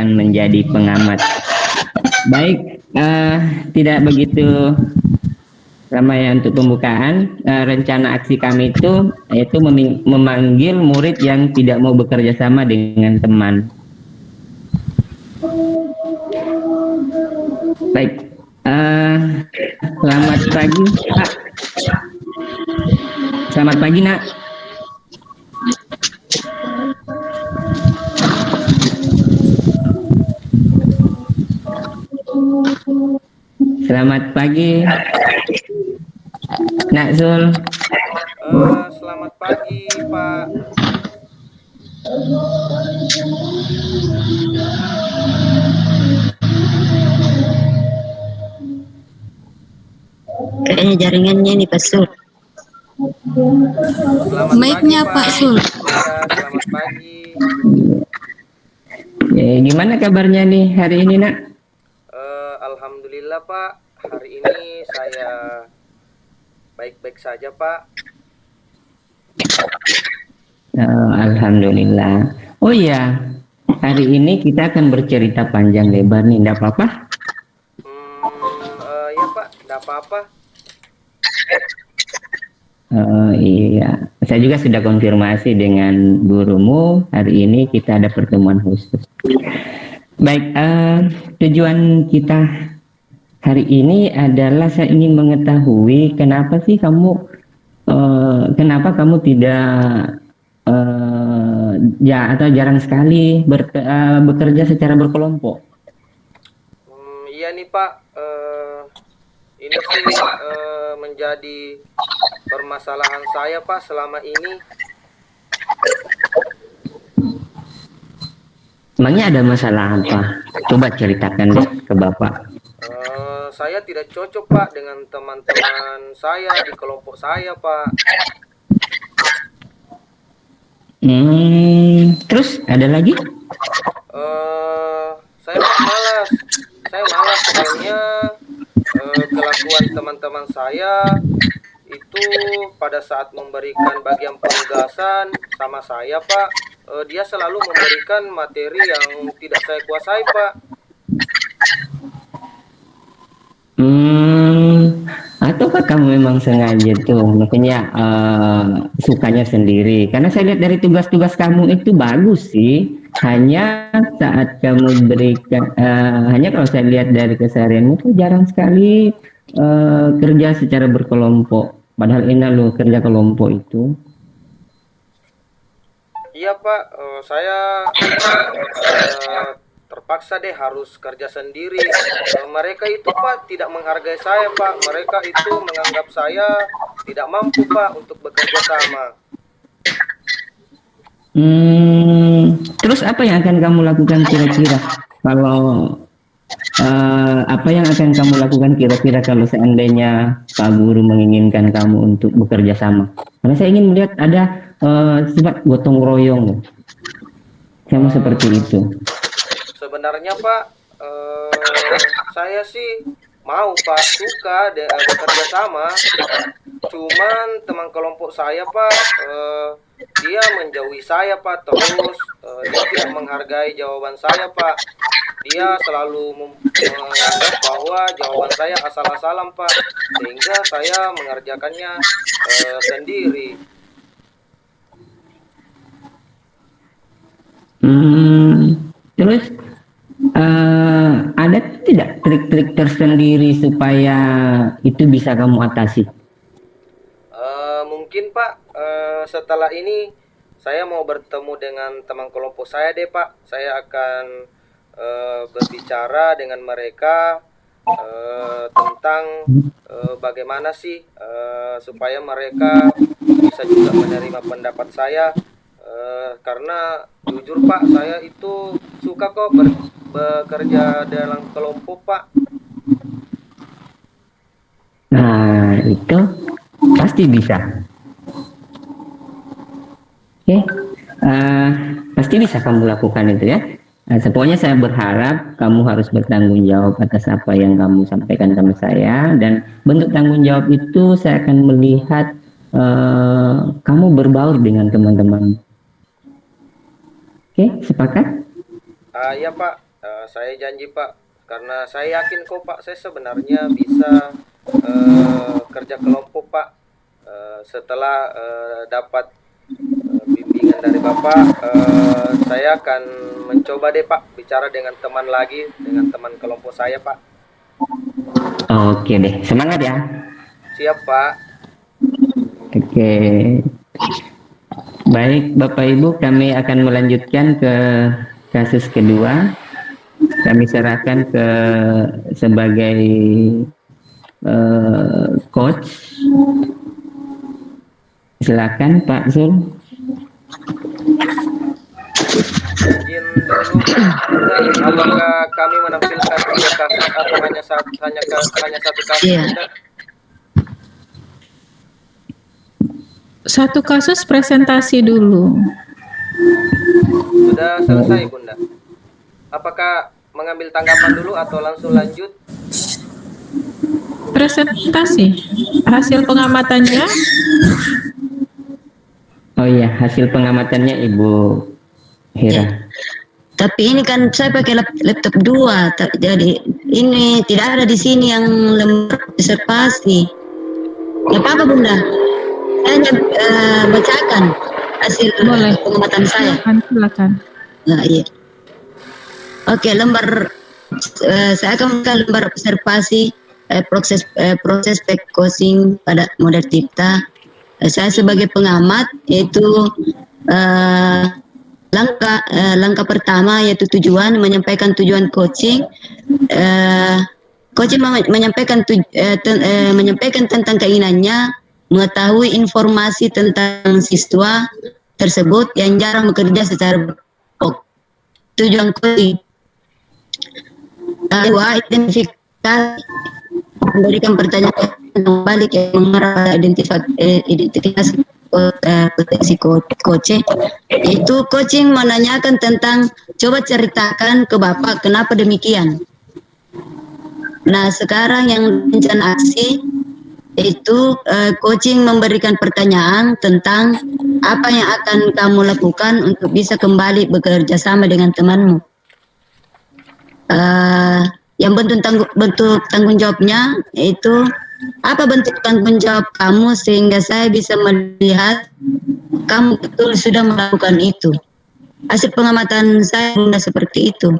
akan menjadi pengamat. Baik, tidak begitu lama ya untuk pembukaan. Rencana aksi kami itu yaitu memanggil murid yang tidak mau bekerja sama dengan teman. Baik, selamat pagi Pak. Selamat pagi Nak. Selamat pagi Nak Zul. Selamat pagi Pak. Kayaknya jaringannya nih Pak Sul. Selamat Mic-nya pagi, Pak Sul. Ya, selamat pagi. Gimana kabarnya nih hari ini Nak? Alhamdulillah Pak, hari ini saya baik-baik saja Pak. Alhamdulillah. Oh iya, hari ini kita akan bercerita panjang lebar nih, enggak apa-apa? Ya Pak, enggak apa-apa. Iya, saya juga sudah konfirmasi dengan gurumu, hari ini kita ada pertemuan khusus. Baik, tujuan kita hari ini adalah saya ingin mengetahui kenapa sih kamu tidak atau jarang sekali bekerja secara berkelompok. Iya nih Pak, ini sih menjadi permasalahan saya Pak selama ini. Emangnya ada masalah apa? Coba ceritakan deh ke Bapak. Saya tidak cocok Pak dengan teman-teman saya di kelompok saya Pak. Terus ada lagi? Saya malas sebenarnya kelakuan teman-teman saya itu pada saat memberikan bagian penugasan sama saya Pak, dia selalu memberikan materi yang tidak saya kuasai Pak. Ataukah kamu memang sengaja tuh, makanya sukanya sendiri? Karena saya lihat dari tugas-tugas kamu itu bagus sih. Hanya saat kamu berikan, hanya kalau saya lihat dari keseharianmu itu jarang sekali kerja secara berkelompok. Padahal enak loh kerja kelompok itu. Iya Pak, saya terpaksa deh harus kerja sendiri. Mereka itu Pak tidak menghargai saya Pak. Mereka itu menganggap saya tidak mampu Pak untuk bekerja sama. Terus apa yang akan kamu lakukan kira-kira? Kalau apa yang akan kamu lakukan kira-kira kalau seandainya Pak Guru menginginkan kamu untuk bekerja sama? Karena saya ingin melihat ada sifat gotong royong. Sama seperti itu. Sebenarnya Pak, saya sih mau Pak, suka bekerja sama. Cuman teman kelompok saya Pak, dia menjauhi saya Pak, terus dia tidak menghargai jawaban saya Pak. Dia selalu menganggap bahwa jawaban saya asal-asalan Pak, sehingga saya mengerjakannya sendiri. Terus ada tidak trik-trik tersendiri supaya itu bisa kamu atasi? Mungkin Pak, setelah ini saya mau bertemu dengan teman kelompok saya deh Pak. Saya akan berbicara dengan mereka tentang bagaimana sih supaya mereka bisa juga menerima pendapat saya. Karena jujur Pak, saya itu suka kok bekerja dalam kelompok Pak. Nah itu pasti bisa. Oke, pasti bisa kamu lakukan itu ya. Pokoknya saya berharap kamu harus bertanggung jawab atas apa yang kamu sampaikan sama saya, dan bentuk tanggung jawab itu saya akan melihat kamu berbaur dengan teman-teman. Oke, sepakat? Ya Pak, Saya janji Pak, karena saya yakin kok Pak, saya sebenarnya bisa kerja kelompok Pak. Setelah dapat bimbingan dari Bapak, saya akan mencoba deh Pak bicara dengan teman lagi, dengan teman kelompok saya Pak. Oke deh, semangat ya. Siap Pak. Oke. Baik, Bapak Ibu, kami akan melanjutkan ke kasus kedua. Kami serahkan ke sebagai coach. Silakan Pak Zul. Izin dulu, Bunda, apakah kami menampilkan 3 kasus atau hanya satu kasus Iya. Bunda? Satu kasus presentasi dulu. Sudah selesai Bunda. Apakah mengambil tanggapan dulu atau langsung lanjut? Presentasi. Hasil pengamatannya. Oh iya, hasil pengamatannya Ibu Hira. Tapi ini kan saya pakai laptop 2, jadi ini tidak ada di sini yang lembar observasi. Ya apa Bunda? Saya hanya bacakan hasil Boleh. pengamatan saya. Silakan. Nah, iya. Oke, saya akan membuka lembar observasi proses coaching pada model cipta. Saya sebagai pengamat yaitu langkah pertama yaitu tujuan, menyampaikan tujuan coaching. Coaching menyampaikan tentang keinginannya mengetahui informasi tentang siswa tersebut yang jarang bekerja secara berkelompok. Tujuan coaching. Kedua, identifikasi, memberikan pertanyaan balik yang mengarah identifikasi potensi coaching. Itu coaching menanyakan tentang, coba ceritakan ke Bapak kenapa demikian. Nah, sekarang yang rencana aksi itu coaching memberikan pertanyaan tentang apa yang akan kamu lakukan untuk bisa kembali bekerja sama dengan temanmu. Yang bentuk tanggung jawabnya itu apa bentuk tanggung jawab kamu sehingga saya bisa melihat kamu betul sudah melakukan itu. Hasil pengamatan saya Bunda seperti itu.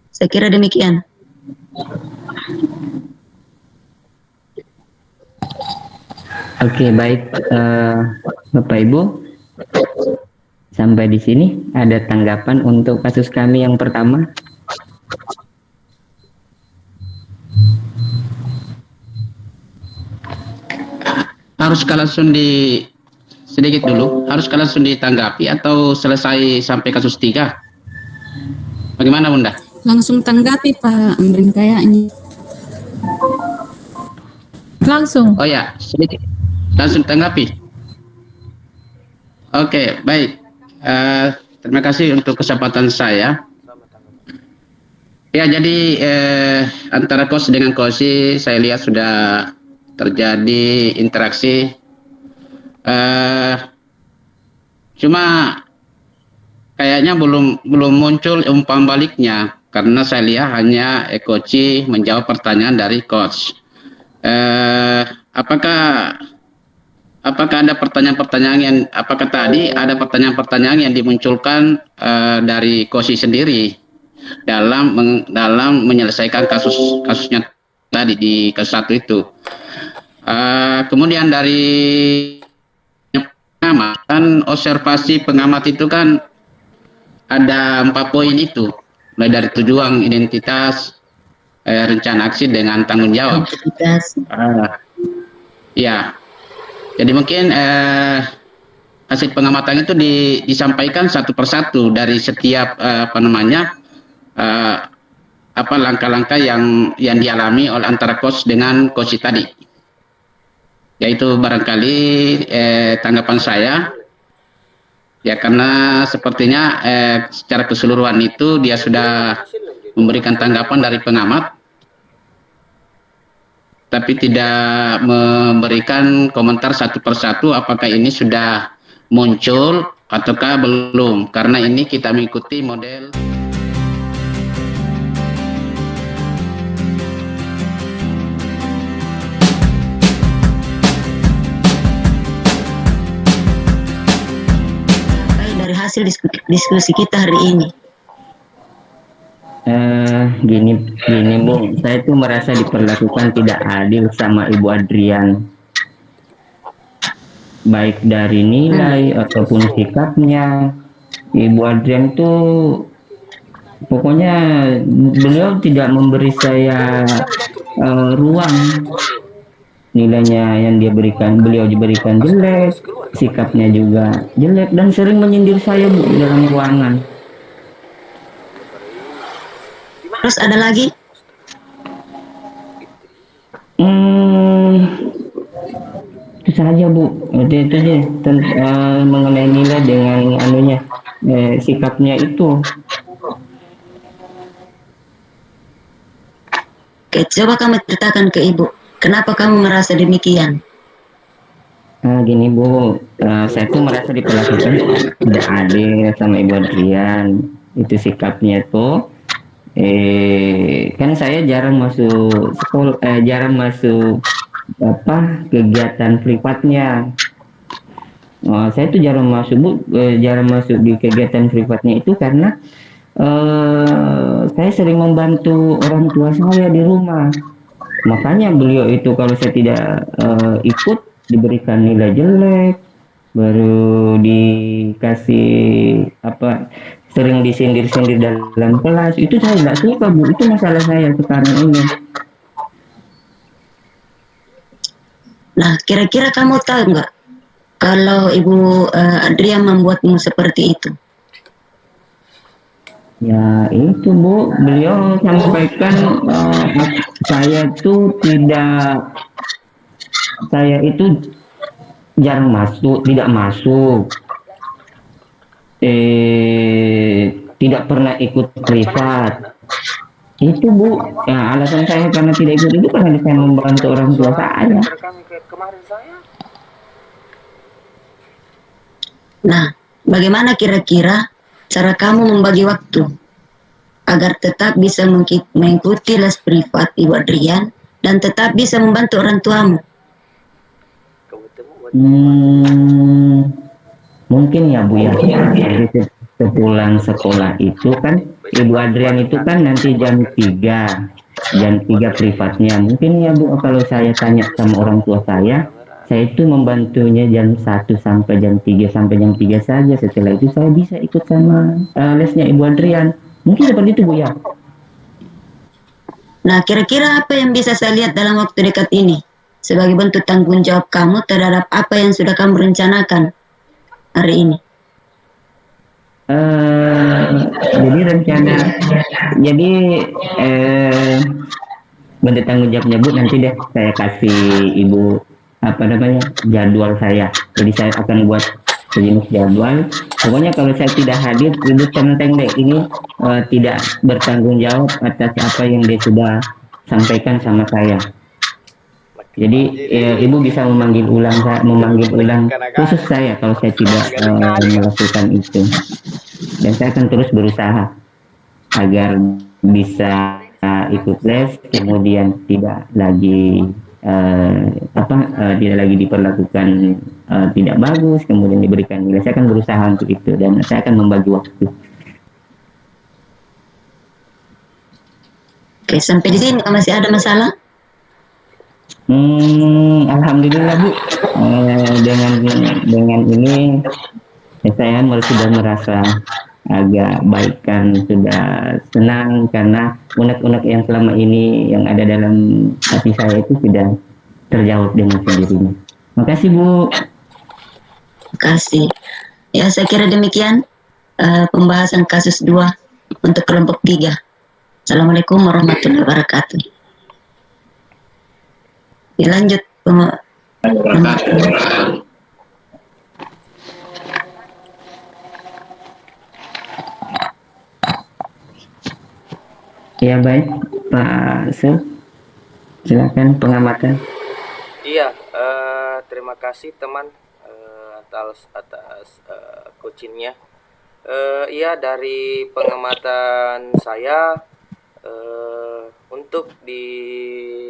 Saya kira demikian. Oke, baik Bapak Ibu. Sampai di sini ada tanggapan untuk kasus kami yang pertama. Harus langsung sedikit dulu, harus langsung ditanggapi atau selesai sampai kasus 3? Bagaimana Bunda? Langsung tanggapi Pak Amrin kayaknya. Langsung. Oh ya, sedikit. Langsung tanggapi. Oke, baik. Terima kasih untuk kesempatan saya. Ya, jadi antara coach dengan coach saya lihat sudah terjadi interaksi. Cuma kayaknya belum muncul umpan baliknya, karena saya lihat hanya coach menjawab pertanyaan dari coach. Apakah ada pertanyaan-pertanyaan yang tadi ada pertanyaan-pertanyaan yang dimunculkan dari coach sendiri dalam menyelesaikan kasusnya tadi di kasus 1 itu. Kemudian dari pengamatan, observasi pengamat itu kan ada 4 poin itu, mulai dari tujuan, identitas, rencana aksi dengan tanggung jawab. Ya, jadi mungkin hasil pengamatan itu disampaikan satu persatu dari setiap langkah-langkah yang dialami oleh antara coach dengan coach tadi. Yaitu barangkali tanggapan saya, ya karena sepertinya secara keseluruhan itu dia sudah memberikan tanggapan dari pengamat, tapi tidak memberikan komentar satu persatu apakah ini sudah muncul ataukah belum, karena ini kita mengikuti model hasil diskusi kita hari ini? Gini Bu, saya tuh merasa diperlakukan tidak adil sama Ibu Adrian, baik dari nilai ataupun sikapnya. Ibu Adrian tuh pokoknya beliau tidak memberi saya ruang. Nilainya yang beliau diberikan jelek, sikapnya juga jelek, dan sering menyindir saya Bu di dalam ruangan. Terus ada lagi? Itu saja Bu, itu aja mengenai nilai dengan sikapnya itu. Oke, coba kamu ceritakan ke Ibu, kenapa kamu merasa demikian? Gini Bu, saya tuh merasa diperlakukan tidak adil sama Ibu Adrian. Itu sikapnya tuh, kan saya jarang masuk sekolah, jarang masuk kegiatan privatnya. Saya tuh jarang masuk Bu, jarang masuk di kegiatan privatnya itu karena saya sering membantu orang tua saya di rumah. Makanya beliau itu kalau saya tidak ikut diberikan nilai jelek, baru dikasih sering disindir-sindir dalam kelas. Itu saya nggak suka Bu, itu masalah saya sekarang ini. Nah, kira-kira kamu tahu nggak kalau Ibu Adrian membuatmu seperti itu? Ya itu Bu, beliau sampaikan saya itu jarang masuk, tidak masuk, tidak pernah ikut privat. Itu Bu, ya, alasan saya karena tidak ikut itu karena saya membantu orang tua saya. Nah, bagaimana kira-kira cara kamu membagi waktu agar tetap bisa mengikuti les privat Ibu Adrian dan tetap bisa membantu orang tuamu? Mungkin ya Bu ya, jadi sepulang sekolah itu kan Ibu Adrian itu kan nanti jam 3 privatnya. Mungkin ya Bu, kalau saya tanya sama orang tua saya itu membantunya jam 1 sampai jam 3 saja. Setelah itu saya bisa ikut sama lesnya Ibu Adrian. Mungkin seperti itu Bu ya. Nah, kira-kira apa yang bisa saya lihat dalam waktu dekat ini sebagai bentuk tanggung jawab kamu terhadap apa yang sudah kamu rencanakan hari ini? Bentuk tanggung jawabnya Bu, nanti deh saya kasih Ibu jadwal saya. Jadi saya akan buat sejenis jadwal. Pokoknya kalau saya tidak hadir, Ibu centeng deh, ini tidak bertanggung jawab atas apa yang dia sudah sampaikan sama saya. Jadi Ibu bisa memanggil ulang khusus saya kalau saya tidak melakukan itu. Dan saya akan terus berusaha agar bisa ikut les, kemudian tidak lagi tidak lagi diperlakukan tidak bagus, kemudian diberikan nilai. Saya akan berusaha untuk itu dan saya akan membagi waktu. Oke, sampai di sini masih ada masalah? Alhamdulillah Bu, dengan ini saya sudah merasa agak baikkan, sudah senang karena unek-unek yang selama ini yang ada dalam hati saya itu sudah terjawab dengan sendirinya. Makasih Bu. Makasih. Ya, saya kira demikian pembahasan kasus 2 untuk kelompok 3. Assalamualaikum warahmatullahi wabarakatuh. Dilanjut Ya baik Pak Sul, silakan pengamatan. Iya, terima kasih teman atas coachingnya. Iya, dari pengamatan saya untuk di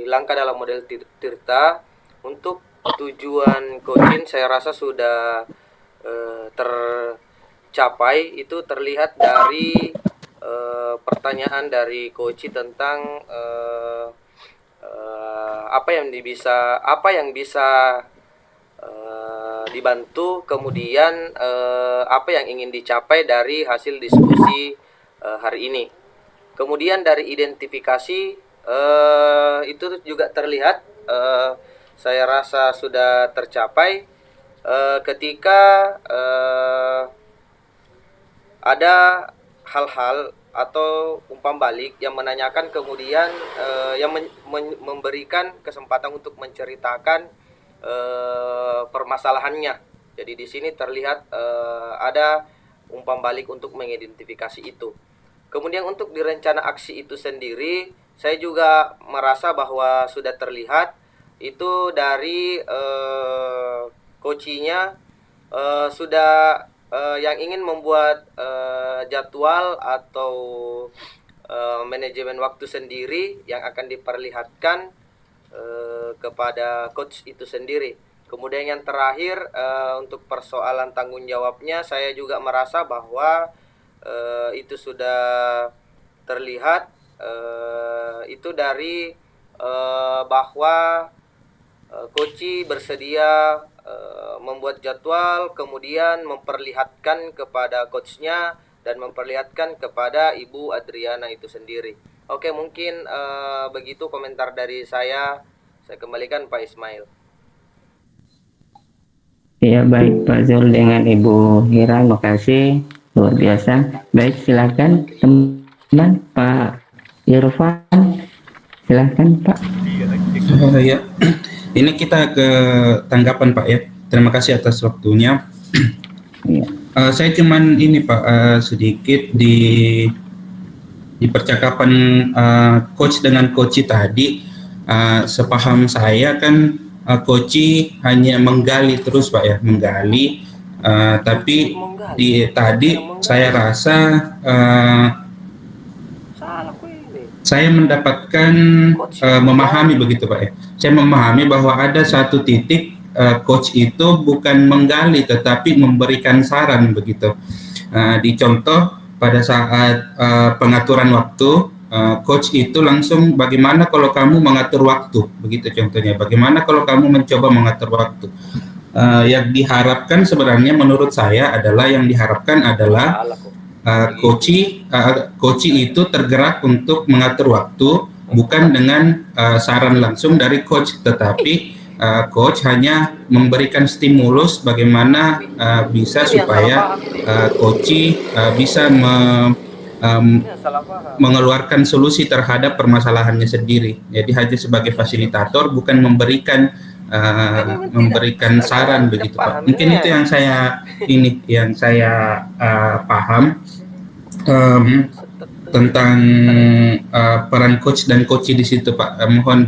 langkah dalam model Tirta, untuk tujuan coaching saya rasa sudah capai itu terlihat dari pertanyaan dari Koci tentang apa yang bisa dibantu, kemudian apa yang ingin dicapai dari hasil diskusi hari ini. Kemudian dari identifikasi itu juga terlihat, saya rasa sudah tercapai ketika ada hal-hal atau umpan balik yang menanyakan, kemudian yang memberikan kesempatan untuk menceritakan permasalahannya. Jadi di sini terlihat ada umpan balik untuk mengidentifikasi itu. Kemudian untuk di rencana aksi itu sendiri, saya juga merasa bahwa sudah terlihat itu dari coaching-nya sudah yang ingin membuat jadwal atau manajemen waktu sendiri yang akan diperlihatkan kepada coach itu sendiri. Kemudian yang terakhir, untuk persoalan tanggung jawabnya, saya juga merasa bahwa itu sudah terlihat, itu dari bahwa coach bersedia membuat jadwal, kemudian memperlihatkan kepada coachnya dan memperlihatkan kepada Ibu Adriana itu sendiri. Oke, mungkin begitu komentar dari saya. Saya kembalikan Pak Ismail. Ya, baik Pak Zul dengan Ibu Hira, makasih luar biasa. Baik, silakan teman Pak Irfan, silakan Pak. Ya, ini kita ke tanggapan Pak ya. Terima kasih atas waktunya. Ya. Saya cuman ini Pak, sedikit di percakapan coach dengan coach tadi, sepaham saya kan coach hanya menggali terus Pak ya, menggali. Tapi tadi saya rasa saya mendapatkan memahami begitu Pak ya. Saya memahami bahwa ada satu titik coach itu bukan menggali tetapi memberikan saran begitu. Di contoh pada saat pengaturan waktu, coach itu langsung bagaimana kalau kamu mengatur waktu begitu contohnya. Bagaimana kalau kamu mencoba mengatur waktu. Yang diharapkan sebenarnya menurut saya adalah coach itu tergerak untuk mengatur waktu, bukan dengan saran langsung dari coach, tetapi coach hanya memberikan stimulus bagaimana bisa supaya coach bisa mengeluarkan solusi terhadap permasalahannya sendiri. Jadi hanya sebagai fasilitator, bukan memberikan saran begitu Pak. Mungkin itu yang saya paham tentang peran coach dan coach di situ Pak. Mohon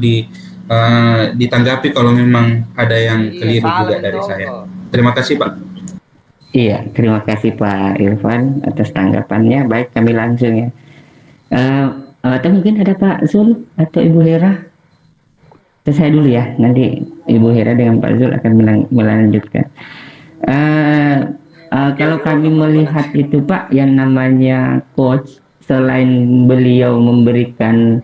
ditanggapi kalau memang ada yang keliru juga dari saya. Terima kasih Pak. Iya, terima kasih Pak Irfan atas tanggapannya. Baik, kami langsung ya. Atau mungkin ada Pak Zul atau Ibu Hera. Saya dulu ya, nanti Ibu Hera dengan Pak Zul akan melanjutkan. Kalau kami melihat itu Pak, yang namanya coach, selain beliau memberikan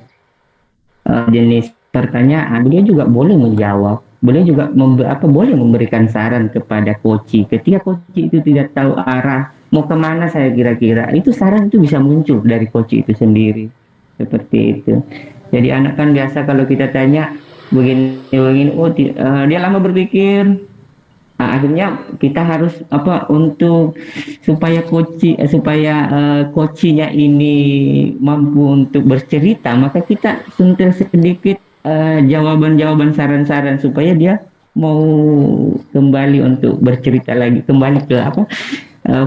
jenis pertanyaan, beliau juga boleh menjawab. Beliau juga boleh memberikan saran kepada coach. Ketika coach itu tidak tahu arah mau kemana, saya kira-kira itu saran itu bisa muncul dari coach itu sendiri, seperti itu. Jadi anak kan biasa kalau kita tanya begini, dia lama berpikir. Akhirnya kita harus untuk supaya coachnya ini mampu untuk bercerita, maka kita sentil sedikit jawaban-jawaban, saran-saran supaya dia mau kembali untuk bercerita lagi, kembali ke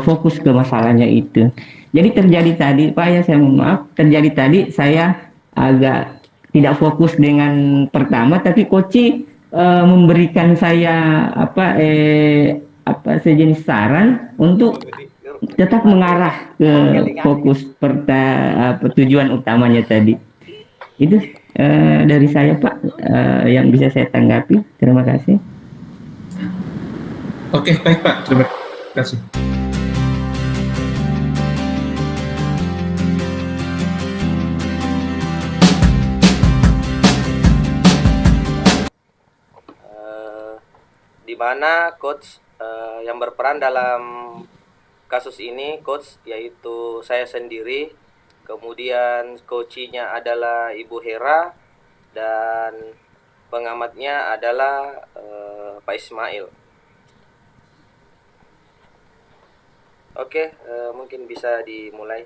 fokus ke masalahnya itu. Jadi terjadi tadi Pak ya, saya mohon maaf, terjadi tadi saya agak tidak fokus dengan pertama, tapi coach memberikan saya sejenis saran untuk tetap mengarah ke fokus tujuan utamanya tadi. Itu dari saya Pak, yang bisa saya tanggapi. Terima kasih. Oke, baik Pak, terima kasih. di mana coach yang berperan dalam kasus ini coach yaitu saya sendiri, kemudian coachnya adalah Ibu Hera, dan pengamatnya adalah Pak Ismail. Oke, mungkin bisa dimulai.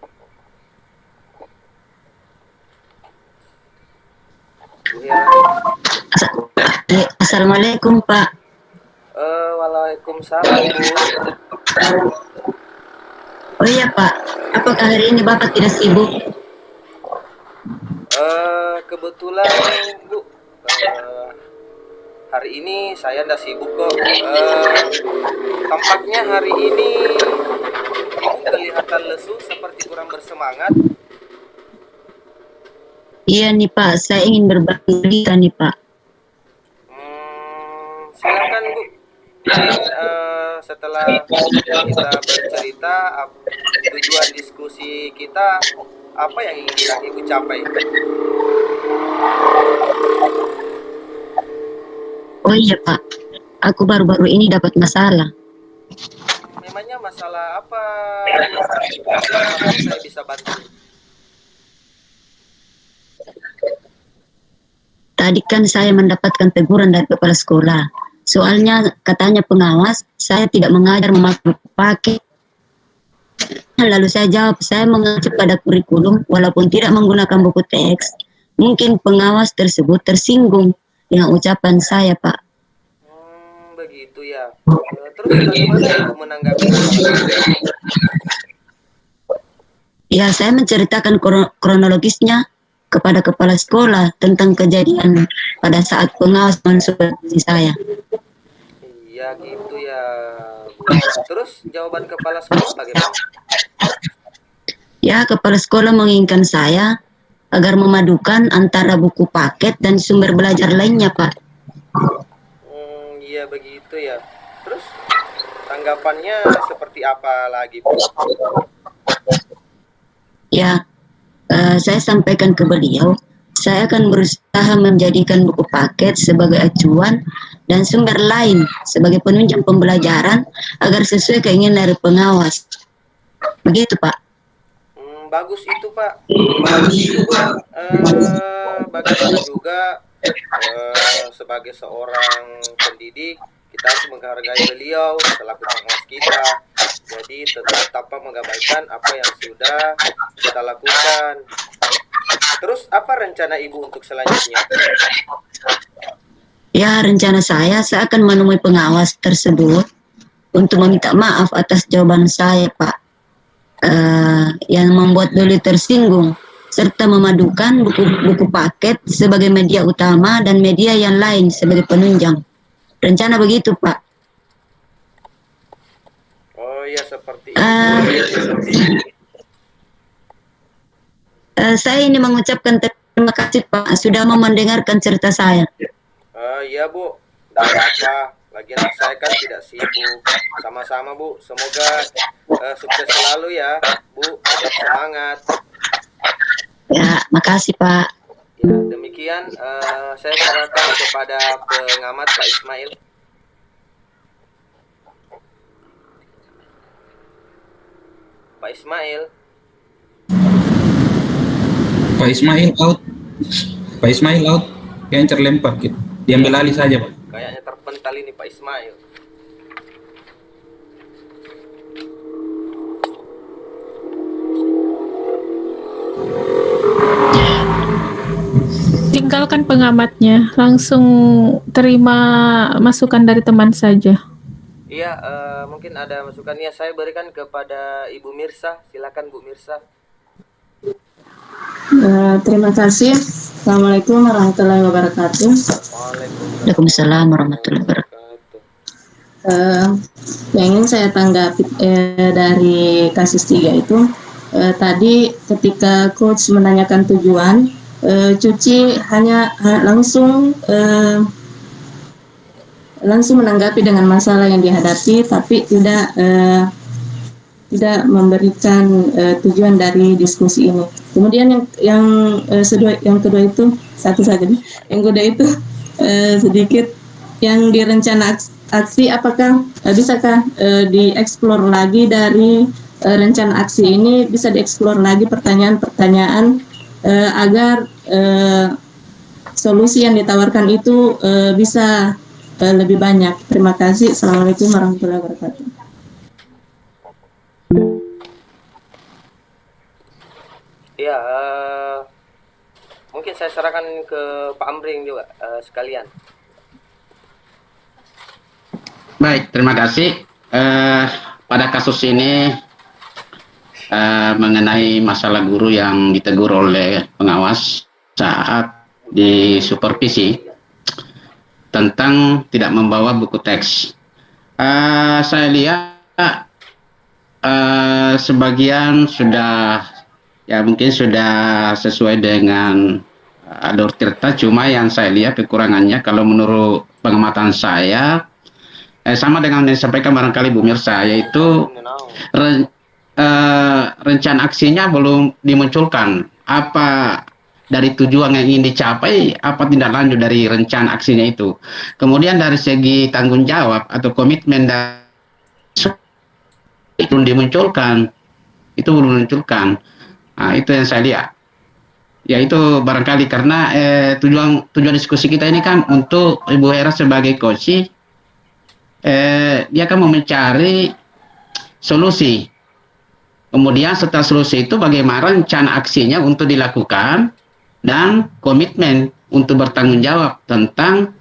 Bu Hera. Assalamualaikum Pak. Waalaikumsalam Bu. Oh iya Pak, apakah hari ini Bapak tidak sibuk? Kebetulan Bu, hari ini saya nggak sibuk kok. Tampaknya hari ini Ibu kelihatan lesu seperti kurang bersemangat. Iya nih Pak, saya ingin berbagi berita nih Pak. Silakan Bu. Mungkin setelah kita bercerita tujuan diskusi kita, apa yang ingin Ibu capai? Oh iya Pak, aku baru-baru ini dapat masalah. Memangnya masalah apa? Apakah saya bisa bantu? Tadi kan saya mendapatkan teguran dari kepala sekolah. Soalnya katanya pengawas, saya tidak mengajar memakai buku paket. Lalu saya jawab, saya mengacu pada kurikulum walaupun tidak menggunakan buku teks. Mungkin pengawas tersebut tersinggung dengan ucapan saya, Pak. Begitu ya. Terus bagaimana Ibu menanggapi masalah itu? Ya, saya menceritakan kronologisnya kepada kepala sekolah tentang kejadian pada saat pengawas mensupervisi saya. Iya gitu ya. Terus jawaban kepala sekolah bagaimana? Ya, kepala sekolah menginginkan saya agar memadukan antara buku paket dan sumber belajar lainnya, Pak. Iya begitu ya. Terus tanggapannya seperti apa lagi, Bu? Ya, saya sampaikan ke beliau, saya akan berusaha menjadikan buku paket sebagai acuan dan sumber lain sebagai penunjang pembelajaran agar sesuai keinginan dari pengawas. Begitu, Pak. Bagus itu, Pak. Bagus itu, Pak. Bagaimana juga sebagai seorang pendidik, kita harus menghargai beliau selaku pengawas kita. Jadi tetap tanpa mengabaikan apa yang sudah kita lakukan. Terus apa rencana Ibu untuk selanjutnya? Ya, rencana saya akan menemui pengawas tersebut untuk meminta maaf atas jawaban saya, Pak. Yang membuat beliau tersinggung, serta memadukan buku-buku paket sebagai media utama dan media yang lain sebagai penunjang. Rencana begitu, Pak. Oh ya, seperti itu. Saya ini mengucapkan terima kasih, Pak, sudah mau mendengarkan cerita saya. Iya, Bu. Tidak apa-apa. Lagian saya kan tidak sibuk. Sama-sama, Bu. Semoga sukses selalu ya, Bu. Tetap semangat. Ya, makasih, Pak. Ya, demikian saya serahkan kepada pengamat Pak Ismail. Pak Ismail. Pak Ismail out. Pak Ismail out. Yang terlempar gitu. Diambil alih saja, Pak. Kayaknya terpental ini Pak Ismail. Tinggalkan pengamatnya, langsung terima masukan dari teman saja. Iya, mungkin ada masukannya saya berikan kepada Ibu Mirsa. Silakan Bu Mirsa. Terima kasih. Assalamualaikum warahmatullahi wabarakatuh. Waalaikumsalam warahmatullahi wabarakatuh. Yang ingin saya tanggapi dari kasus 3 itu, tadi ketika coach menanyakan tujuan, Cuci hanya langsung menanggapi dengan masalah yang dihadapi, tapi tidak memberikan tujuan dari diskusi ini. Kemudian yang kedua itu satu saja. Yang kedua itu sedikit yang aksi, apakah bisakah dieksplor lagi dari rencana aksi ini, bisa dieksplor lagi pertanyaan-pertanyaan agar solusi yang ditawarkan itu bisa lebih banyak. Terima kasih. Assalamualaikum warahmatullahi wabarakatuh. Ya, mungkin saya serahkan ke Pak Amring juga sekalian. Baik, terima kasih. Pada kasus ini mengenai masalah guru yang ditegur oleh pengawas saat di supervisi tentang tidak membawa buku teks. Saya lihat sebagian sudah ya mungkin sudah sesuai dengan alur cerita, cuma yang saya lihat kekurangannya kalau menurut pengamatan saya sama dengan yang disampaikan barangkali Bu Mirsa, yaitu rencana aksinya belum dimunculkan. Apa dari tujuan yang ingin dicapai, apa tindak lanjut dari rencana aksinya itu. Kemudian dari segi tanggung jawab atau komitmen itu belum dimunculkan. Itu belum dimunculkan. Nah, itu yang saya lihat. Ya itu barangkali karena tujuan diskusi kita ini kan untuk Ibu Hera sebagai coach, dia kan mau mencari solusi. Kemudian setelah solusi itu bagaimana rencana aksinya untuk dilakukan dan komitmen untuk bertanggung jawab tentang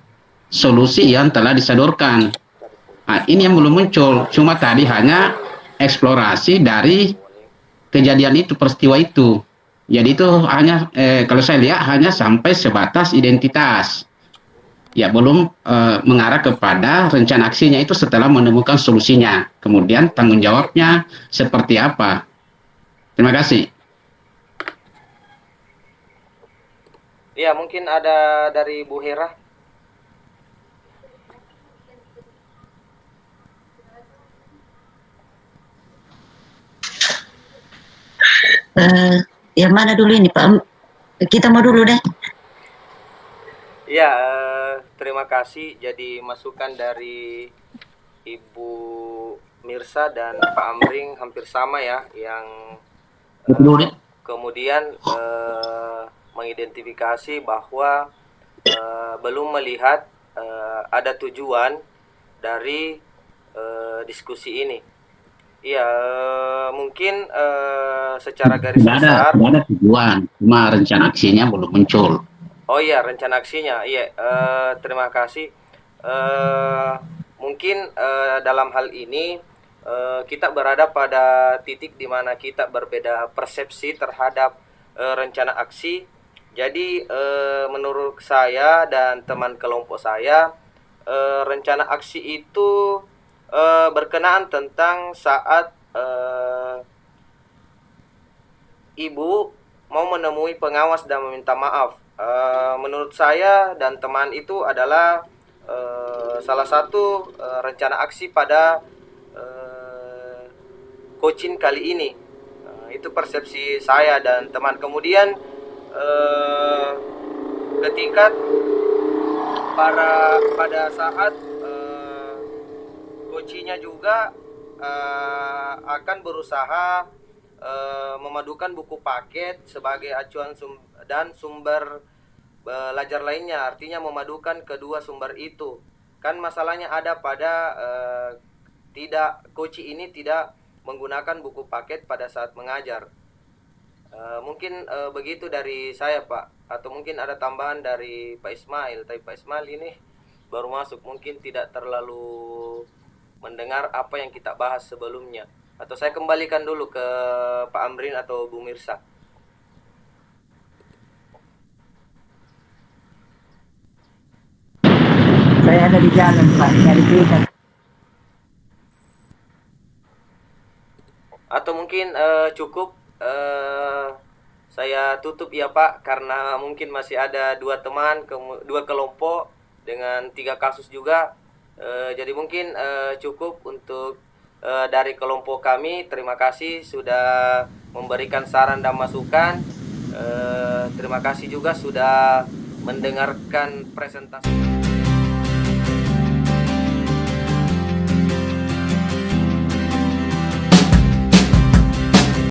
solusi yang telah disodorkan. Nah, ini yang belum muncul. Cuma tadi hanya eksplorasi dari kejadian itu, peristiwa itu. Jadi itu hanya kalau saya lihat hanya sampai sebatas identitas. Ya belum mengarah kepada rencana aksinya itu setelah menemukan solusinya. Kemudian tanggung jawabnya seperti apa. Terima kasih. Ya, mungkin ada dari Bu Hera. Yang mana dulu ini Pak? Kita mau dulu deh. Ya, terima kasih. Jadi masukan dari Ibu Mirsa dan Pak Amring hampir sama ya, yang kemudian mengidentifikasi bahwa belum melihat ada tujuan dari diskusi ini. Iya, mungkin secara garis besar. Tidak ada tujuan, cuma rencana aksinya belum muncul. Oh iya, rencana aksinya. Iya, terima kasih. Mungkin dalam hal ini kita berada pada titik di mana kita berbeda persepsi terhadap rencana aksi. Jadi menurut saya dan teman kelompok saya, rencana aksi itu berkenaan tentang saat ibu mau menemui pengawas dan meminta maaf. Menurut saya dan teman itu adalah salah satu rencana aksi pada coaching kali ini. Itu persepsi saya dan teman. Kemudian ketika pada saat coachingnya juga akan berusaha memadukan buku paket sebagai acuan dan sumber belajar lainnya, artinya memadukan kedua sumber itu. Kan masalahnya ada pada coaching ini tidak menggunakan buku paket pada saat mengajar. Mungkin begitu dari saya Pak, atau mungkin ada tambahan dari Pak Ismail. Tapi Pak Ismail ini baru masuk, mungkin tidak terlalu mendengar apa yang kita bahas sebelumnya. Atau saya kembalikan dulu ke Pak Amrin atau Bu Mirsa. Saya ada di jalan Pak, cari cerita. Atau mungkin cukup saya tutup ya Pak, karena mungkin masih ada dua kelompok dengan 3 kasus juga. Jadi mungkin cukup untuk dari kelompok kami. Terima kasih sudah memberikan saran dan masukan. Terima kasih juga sudah mendengarkan presentasi.